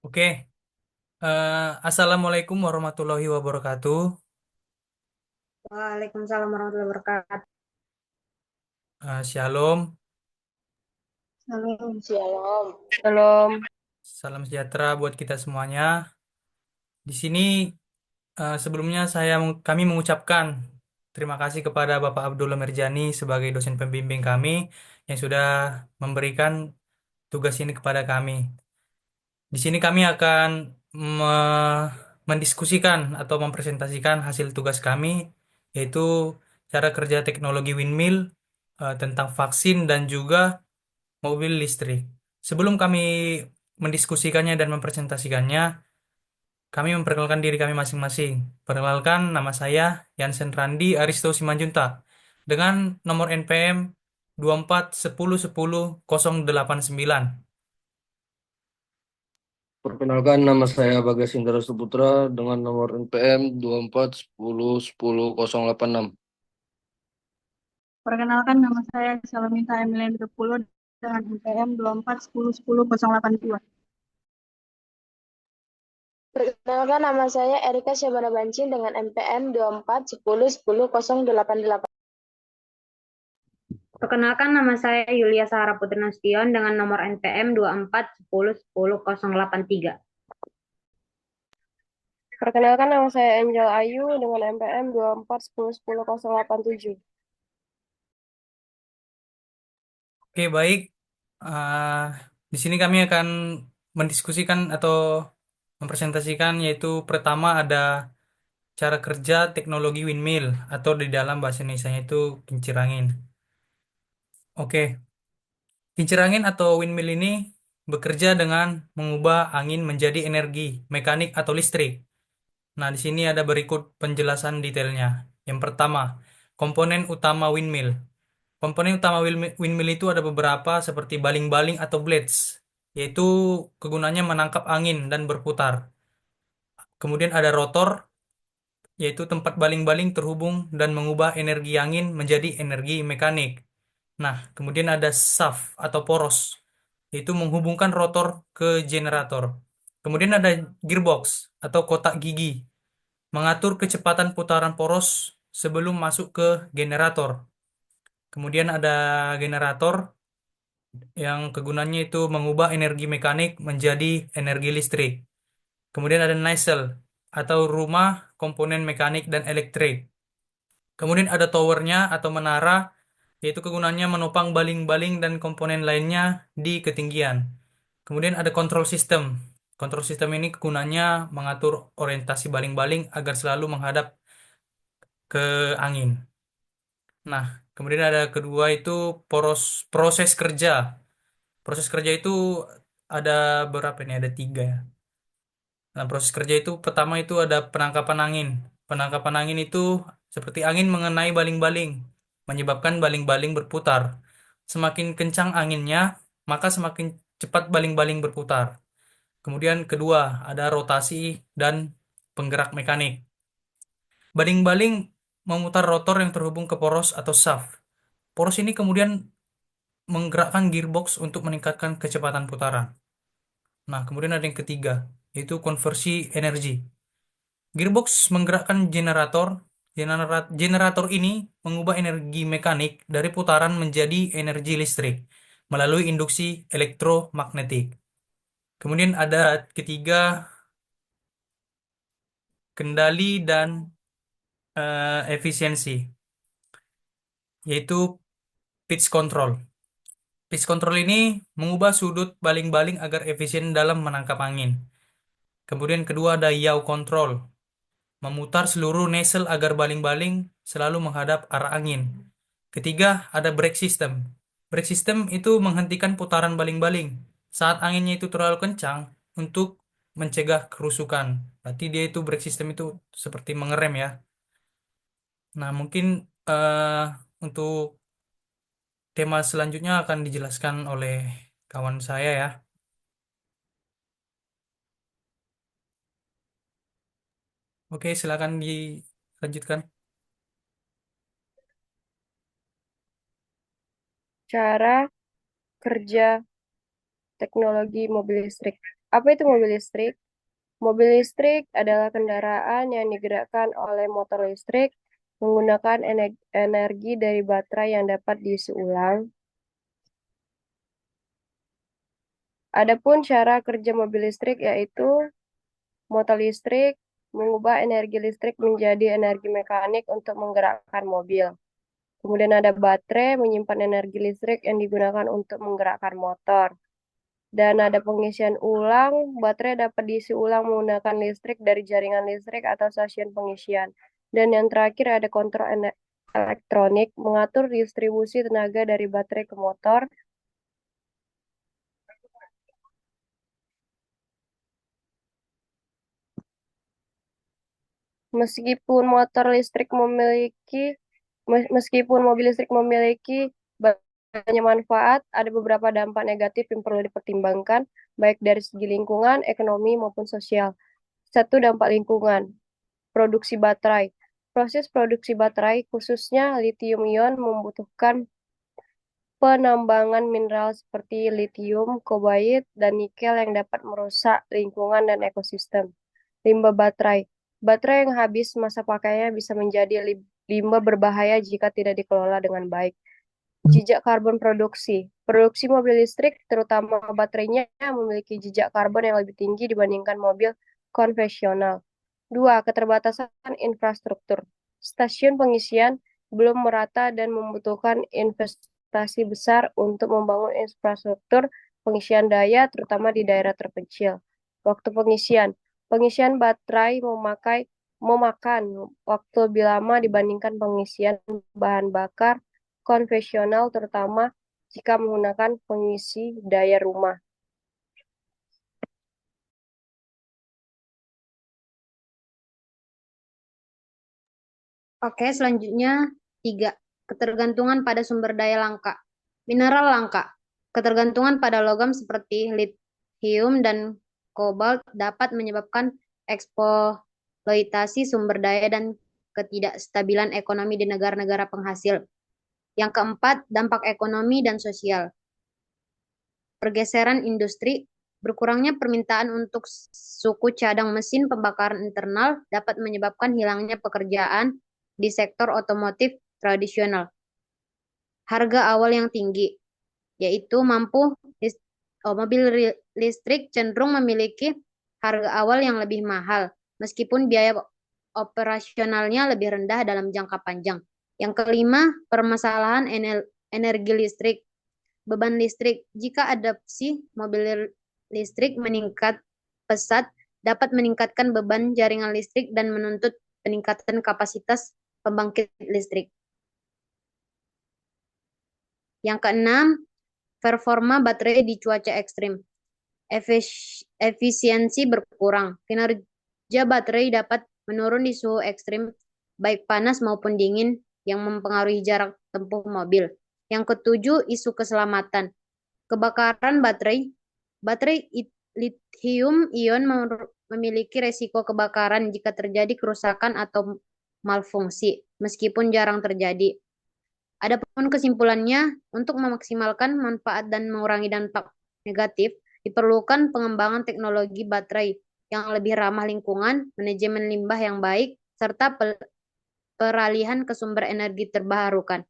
Oke, Assalamualaikum warahmatullahi wabarakatuh. Waalaikumsalam warahmatullahi wabarakatuh. Shalom, Salam. Shalom. Shalom. salam sejahtera buat kita semuanya. Di sini sebelumnya kami mengucapkan terima kasih kepada Bapak Abdullah Merjani sebagai dosen pembimbing kami yang sudah memberikan tugas ini kepada kami. Di sini kami akan mendiskusikan atau mempresentasikan hasil tugas kami, yaitu cara kerja teknologi windmill, tentang vaksin dan juga mobil listrik. Sebelum kami mendiskusikannya dan mempresentasikannya, kami memperkenalkan diri kami masing-masing. Perkenalkan, nama saya Yansen Randi Aristo Simanjunta dengan nomor NPM 24101089. Perkenalkan, nama saya Bagas Indra Suputra dengan nomor NPM 24101086. Perkenalkan nama saya Salaminta Emilian 20 dengan NPM 24101082. Perkenalkan, nama saya Erika Syabana Bancin dengan NPM 24101088. Perkenalkan, nama saya Yulia Sahara Putri Nasution dengan nomor NPM 24101083. Perkenalkan, nama saya Angel Ayu dengan NPM 24101087. Oke, baik. Ah, di sini kami akan mendiskusikan atau mempresentasikan, yaitu pertama ada cara kerja teknologi windmill atau di dalam bahasa Indonesia itu kincir angin. Oke, kincir angin atau windmill ini bekerja dengan mengubah angin menjadi energi mekanik atau listrik. Nah, di sini ada berikut penjelasan detailnya. Yang pertama, komponen utama windmill. Komponen utama windmill itu ada beberapa seperti baling-baling atau blades, yaitu kegunaannya menangkap angin dan berputar. Kemudian ada rotor, yaitu tempat baling-baling terhubung dan mengubah energi angin menjadi energi mekanik. Nah, kemudian ada shaft atau poros, yaitu menghubungkan rotor ke generator. Kemudian ada gearbox atau kotak gigi, mengatur kecepatan putaran poros sebelum masuk ke generator. Kemudian ada generator yang kegunaannya itu mengubah energi mekanik menjadi energi listrik. Kemudian ada nacelle atau rumah komponen mekanik dan elektrik. Kemudian ada towernya atau menara, yaitu kegunaannya menopang baling-baling dan komponen lainnya di ketinggian. Kemudian ada control system. Control system ini kegunaannya mengatur orientasi baling-baling agar selalu menghadap ke angin. Nah, kemudian ada kedua itu proses kerja. Proses kerja itu ada berapa ini? Ada tiga ya. Nah, proses kerja itu pertama itu ada penangkapan angin. Penangkapan angin itu seperti angin mengenai baling-baling, menyebabkan baling-baling berputar. Semakin kencang anginnya, maka semakin cepat baling-baling berputar. Kemudian kedua, ada rotasi dan penggerak mekanik. Baling-baling memutar rotor yang terhubung ke poros atau shaft. Poros ini kemudian menggerakkan gearbox untuk meningkatkan kecepatan putaran. Nah, kemudian ada yang ketiga, yaitu konversi energi. Gearbox menggerakkan generator. Generator ini mengubah energi mekanik dari putaran menjadi energi listrik melalui induksi elektromagnetik. Kemudian ada ketiga, kendali dan efisiensi, yaitu pitch control. Pitch control ini mengubah sudut baling-baling agar efisien dalam menangkap angin. Kemudian kedua ada yaw control, memutar seluruh nozzle agar baling-baling selalu menghadap arah angin. Ketiga, ada brake system. Brake system itu menghentikan putaran baling-baling saat anginnya itu terlalu kencang untuk mencegah kerusukan. Berarti dia itu brake system itu seperti mengerem ya. Nah, mungkin eh, untuk tema selanjutnya akan dijelaskan oleh kawan saya ya. Oke, silakan dilanjutkan. Cara kerja teknologi mobil listrik. Apa itu mobil listrik? Mobil listrik adalah kendaraan yang digerakkan oleh motor listrik menggunakan energi dari baterai yang dapat diisi ulang. Adapun cara kerja mobil listrik yaitu motor listrik mengubah energi listrik menjadi energi mekanik untuk menggerakkan mobil. Kemudian ada baterai menyimpan energi listrik yang digunakan untuk menggerakkan motor. Dan ada pengisian ulang, baterai dapat diisi ulang menggunakan listrik dari jaringan listrik atau stasiun pengisian. Dan yang terakhir ada kontrol elektronik mengatur distribusi tenaga dari baterai ke motor. Meskipun motor listrik memiliki, meskipun mobil listrik memiliki banyak manfaat, ada beberapa dampak negatif yang perlu dipertimbangkan, baik dari segi lingkungan, ekonomi, maupun sosial. Satu, dampak lingkungan. Produksi baterai. Proses produksi baterai, khususnya lithium-ion, membutuhkan penambangan mineral seperti litium, kobalt, dan nikel yang dapat merusak lingkungan dan ekosistem. Limbah baterai. Baterai yang habis masa pakainya bisa menjadi limbah berbahaya jika tidak dikelola dengan baik. Jejak karbon produksi. Produksi mobil listrik, terutama baterainya, memiliki jejak karbon yang lebih tinggi dibandingkan mobil konvensional. Dua, keterbatasan infrastruktur. Stasiun pengisian belum merata dan membutuhkan investasi besar untuk membangun infrastruktur pengisian daya, terutama di daerah terpencil. Waktu pengisian. Pengisian baterai memakan waktu lebih lama dibandingkan pengisian bahan bakar konvensional, terutama jika menggunakan pengisi daya rumah. Oke, selanjutnya 3. Ketergantungan pada sumber daya langka. Mineral langka. Ketergantungan pada logam seperti lithium dan kobalt dapat menyebabkan eksploitasi sumber daya dan ketidakstabilan ekonomi di negara-negara penghasil. Yang keempat, dampak ekonomi dan sosial. Pergeseran industri. Berkurangnya permintaan untuk suku cadang mesin pembakaran internal dapat menyebabkan hilangnya pekerjaan di sektor otomotif tradisional. Harga awal yang tinggi, yaitu mobil listrik cenderung memiliki harga awal yang lebih mahal, meskipun biaya operasionalnya lebih rendah dalam jangka panjang. Yang kelima, permasalahan energi listrik. Beban listrik. Jika adopsi mobil listrik meningkat pesat, dapat meningkatkan beban jaringan listrik dan menuntut peningkatan kapasitas pembangkit listrik. Yang keenam, performa baterai di cuaca ekstrim. Efisiensi berkurang. Kinerja baterai dapat menurun di suhu ekstrim, baik panas maupun dingin, yang mempengaruhi jarak tempuh mobil. Yang ketujuh, isu keselamatan. Kebakaran baterai. Baterai lithium-ion memiliki resiko kebakaran jika terjadi kerusakan atau malfungsi, meskipun jarang terjadi. Adapun kesimpulannya, untuk memaksimalkan manfaat dan mengurangi dampak negatif, diperlukan pengembangan teknologi baterai yang lebih ramah lingkungan, manajemen limbah yang baik, serta peralihan ke sumber energi terbarukan.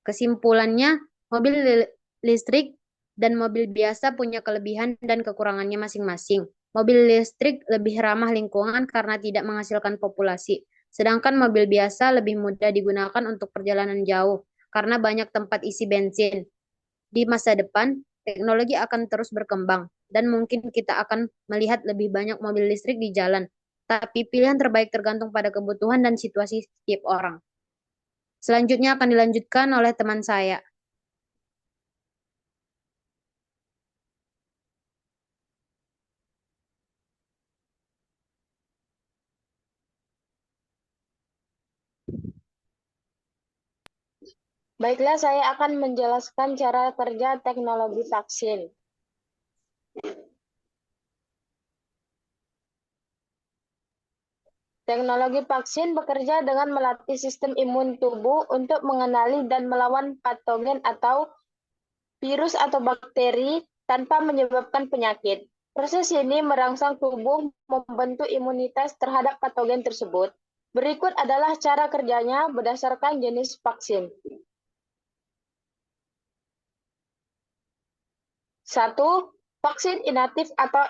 Kesimpulannya, mobil listrik dan mobil biasa punya kelebihan dan kekurangannya masing-masing. Mobil listrik lebih ramah lingkungan karena tidak menghasilkan populasi, sedangkan mobil biasa lebih mudah digunakan untuk perjalanan jauh karena banyak tempat isi bensin. Di masa depan, teknologi akan terus berkembang dan mungkin kita akan melihat lebih banyak mobil listrik di jalan. Tapi pilihan terbaik tergantung pada kebutuhan dan situasi setiap orang. Selanjutnya akan dilanjutkan oleh teman saya. Baiklah, saya akan menjelaskan cara kerja teknologi vaksin. Teknologi vaksin bekerja dengan melatih sistem imun tubuh untuk mengenali dan melawan patogen atau virus atau bakteri tanpa menyebabkan penyakit. Proses ini merangsang tubuh membentuk imunitas terhadap patogen tersebut. Berikut adalah cara kerjanya berdasarkan jenis vaksin. 1. Vaksin inaktif atau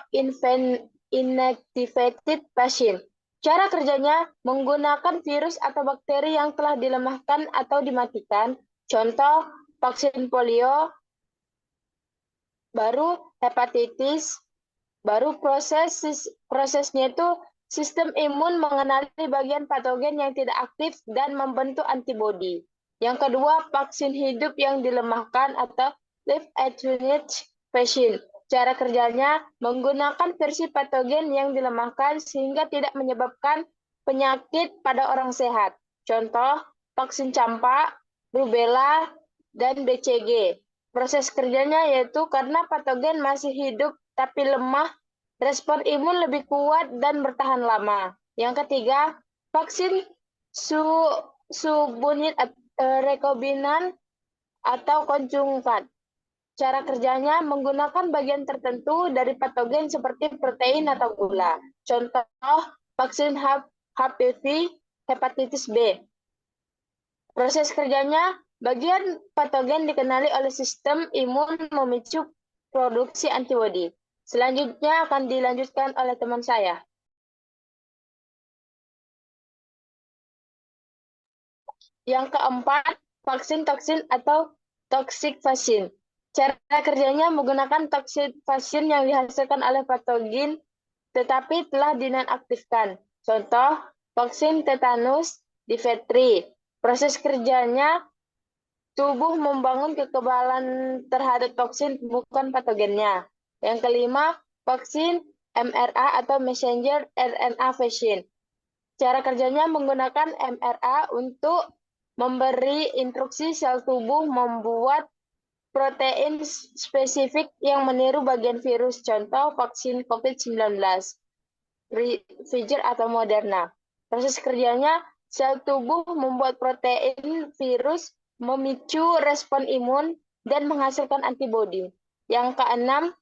inactivated patient. Cara kerjanya menggunakan virus atau bakteri yang telah dilemahkan atau dimatikan. Contoh, vaksin polio, baru hepatitis, baru prosesnya itu sistem imun mengenali bagian patogen yang tidak aktif dan membentuk antibodi. Yang kedua, vaksin hidup yang dilemahkan atau live-attenuated patient. Cara kerjanya menggunakan versi patogen yang dilemahkan sehingga tidak menyebabkan penyakit pada orang sehat. Contoh, vaksin campak, rubella, dan BCG. Proses kerjanya yaitu karena patogen masih hidup tapi lemah, respon imun lebih kuat dan bertahan lama. Yang ketiga, vaksin subunit rekombinan atau konjungkat. Cara kerjanya menggunakan bagian tertentu dari patogen seperti protein atau gula. Contoh, vaksin HPV, hepatitis B. Proses kerjanya, bagian patogen dikenali oleh sistem imun memicu produksi antibodi. Selanjutnya akan dilanjutkan oleh teman saya. Yang keempat, vaksin toksin atau toxic vaksin. Cara kerjanya menggunakan toxic vaksin yang dihasilkan oleh patogen tetapi telah dinonaktifkan. Contoh, vaksin tetanus, difteri. Proses kerjanya, tubuh membangun kekebalan terhadap toksin bukan patogennya. Yang kelima, vaksin mRNA atau messenger RNA vaksin. Cara kerjanya menggunakan mRNA untuk memberi instruksi sel tubuh membuat protein spesifik yang meniru bagian virus. Contoh, vaksin COVID-19, Pfizer atau Moderna. Proses kerjanya, sel tubuh membuat protein virus, memicu respon imun, dan menghasilkan antibodi. Yang keenam,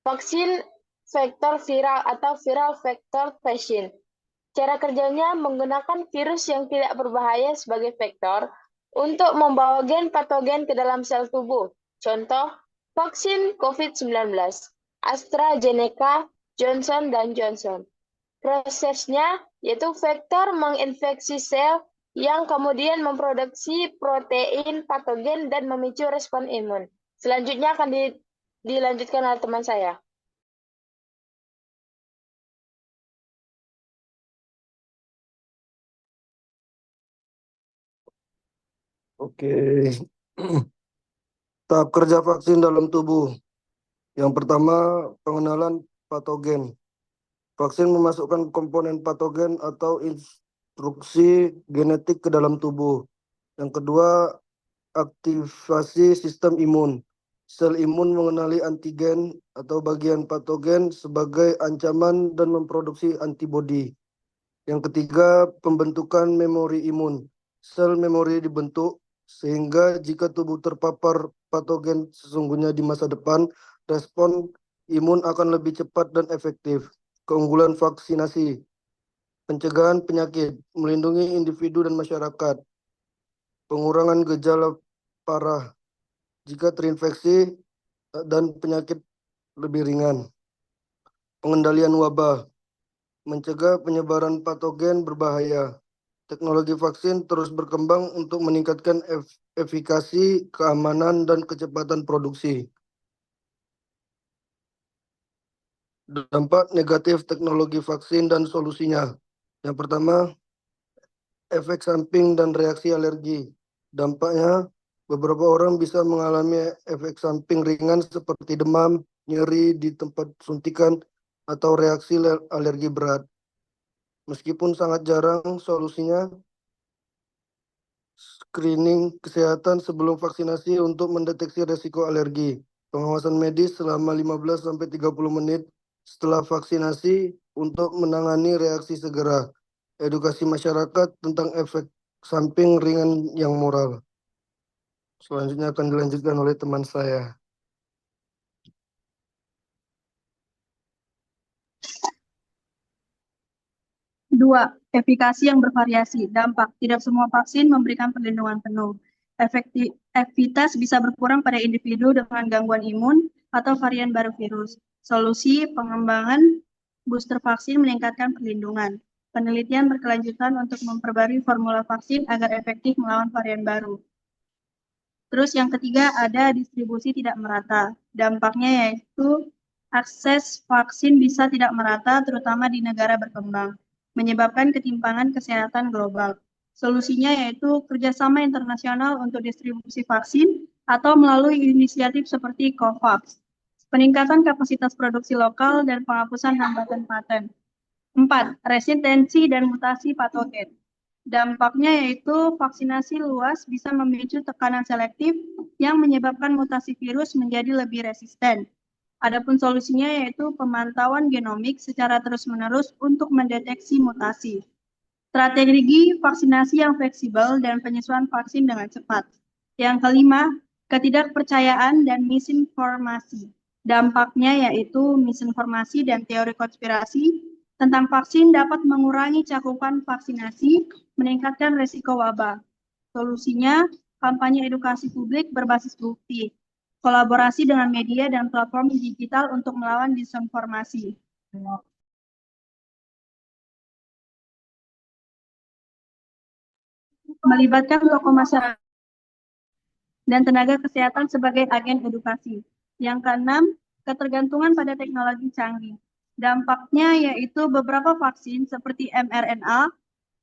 vaksin vektor viral atau viral vector vaksin. Cara kerjanya menggunakan virus yang tidak berbahaya sebagai vektor untuk membawa gen patogen ke dalam sel tubuh. Contoh, vaksin COVID-19, AstraZeneca, Johnson & Johnson. Prosesnya yaitu vektor menginfeksi sel yang kemudian memproduksi protein patogen dan memicu respon imun. Selanjutnya akan dilanjutkan oleh teman saya. Oke. Tahap kerja vaksin dalam tubuh. Yang pertama, pengenalan patogen. Vaksin memasukkan komponen patogen atau instruksi genetik ke dalam tubuh. Yang kedua, aktivasi sistem imun. Sel imun mengenali antigen atau bagian patogen sebagai ancaman dan memproduksi antibodi. Yang ketiga, pembentukan memori imun. Sel memori dibentuk sehingga jika tubuh terpapar patogen sesungguhnya di masa depan, respon imun akan lebih cepat dan efektif. Keunggulan vaksinasi, pencegahan penyakit, melindungi individu dan masyarakat, pengurangan gejala parah jika terinfeksi dan penyakit lebih ringan. Pengendalian wabah, mencegah penyebaran patogen berbahaya. Teknologi vaksin terus berkembang untuk meningkatkan efikasi, keamanan, dan kecepatan produksi. Dampak negatif teknologi vaksin dan solusinya. Yang pertama, efek samping dan reaksi alergi. Dampaknya, beberapa orang bisa mengalami efek samping ringan seperti demam, nyeri di tempat suntikan, atau reaksi alergi berat. Meskipun sangat jarang, solusinya screening kesehatan sebelum vaksinasi untuk mendeteksi resiko alergi. Pengawasan medis selama 15-30 menit setelah vaksinasi untuk menangani reaksi segera. edukasi masyarakat tentang efek samping ringan yang moral. Selanjutnya akan dilanjutkan oleh teman saya. Dua, efikasi yang bervariasi. Dampak, tidak semua vaksin memberikan perlindungan penuh. Efektivitas bisa berkurang pada individu dengan gangguan imun atau varian baru virus. Solusi, pengembangan booster vaksin meningkatkan perlindungan. Penelitian berkelanjutan untuk memperbarui formula vaksin agar efektif melawan varian baru. Terus yang ketiga ada distribusi tidak merata. Dampaknya yaitu akses vaksin bisa tidak merata terutama di negara berkembang, menyebabkan ketimpangan kesehatan global. Solusinya yaitu kerjasama internasional untuk distribusi vaksin atau melalui inisiatif seperti COVAX. Peningkatan kapasitas produksi lokal dan penghapusan hambatan paten. 4. Resistensi dan mutasi patogen. Dampaknya yaitu vaksinasi luas bisa memicu tekanan selektif yang menyebabkan mutasi virus menjadi lebih resisten. Adapun solusinya yaitu pemantauan genomik secara terus-menerus untuk mendeteksi mutasi. Strategi vaksinasi yang fleksibel dan penyesuaian vaksin dengan cepat. Yang kelima, ketidakpercayaan dan misinformasi. Dampaknya yaitu misinformasi dan teori konspirasi tentang vaksin dapat mengurangi cakupan vaksinasi, meningkatkan risiko wabah. Solusinya, kampanye edukasi publik berbasis bukti, kolaborasi dengan media dan platform digital untuk melawan disinformasi. Melibatkan tokoh masyarakat dan tenaga kesehatan sebagai agen edukasi. Yang keenam, ketergantungan pada teknologi canggih. Dampaknya yaitu beberapa vaksin seperti mRNA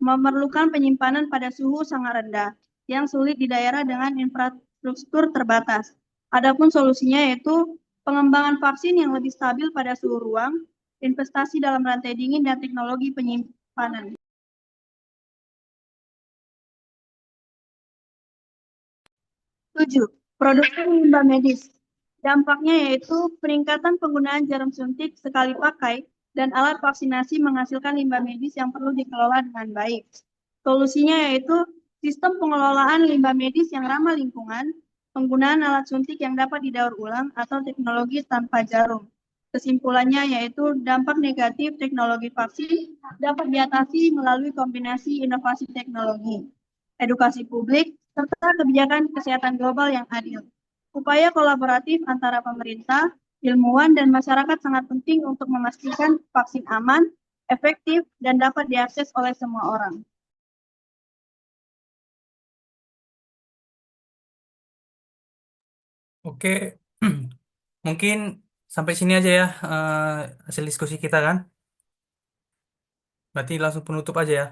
memerlukan penyimpanan pada suhu sangat rendah yang sulit di daerah dengan infrastruktur terbatas. Adapun solusinya yaitu pengembangan vaksin yang lebih stabil pada suhu ruang, investasi dalam rantai dingin dan teknologi penyimpanan. 7. Produksi limbah medis. Dampaknya yaitu peningkatan penggunaan jarum suntik sekali pakai dan alat vaksinasi menghasilkan limbah medis yang perlu dikelola dengan baik. Solusinya yaitu sistem pengelolaan limbah medis yang ramah lingkungan, penggunaan alat suntik yang dapat didaur ulang, atau teknologi tanpa jarum. Kesimpulannya yaitu dampak negatif teknologi vaksin dapat diatasi melalui kombinasi inovasi teknologi, edukasi publik, serta kebijakan kesehatan global yang adil. Upaya kolaboratif antara pemerintah, ilmuwan, dan masyarakat sangat penting untuk memastikan vaksin aman, efektif, dan dapat diakses oleh semua orang. Oke, mungkin sampai sini aja ya hasil diskusi kita kan. Berarti langsung penutup aja ya.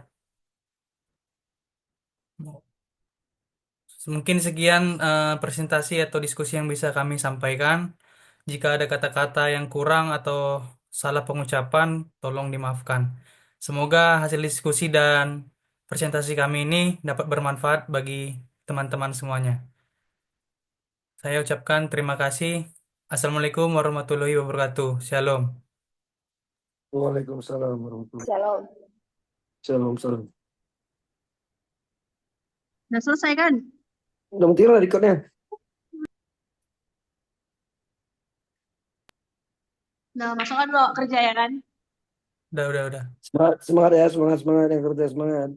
Mungkin sekian presentasi atau diskusi yang bisa kami sampaikan. Jika ada kata-kata yang kurang atau salah pengucapan, tolong dimaafkan. Semoga hasil diskusi dan presentasi kami ini dapat bermanfaat bagi teman-teman semuanya. Saya ucapkan terima kasih. Assalamualaikum warahmatullahi wabarakatuh. Shalom. Waalaikumsalam warahmatullahi Shalom. wabarakatuh. Salam. Udah selesai kan? Udah mati lah recordnya. Nah, masukkan lo kerja ya kan? Udah. Semangat ya, semangat yang kerja, semangat.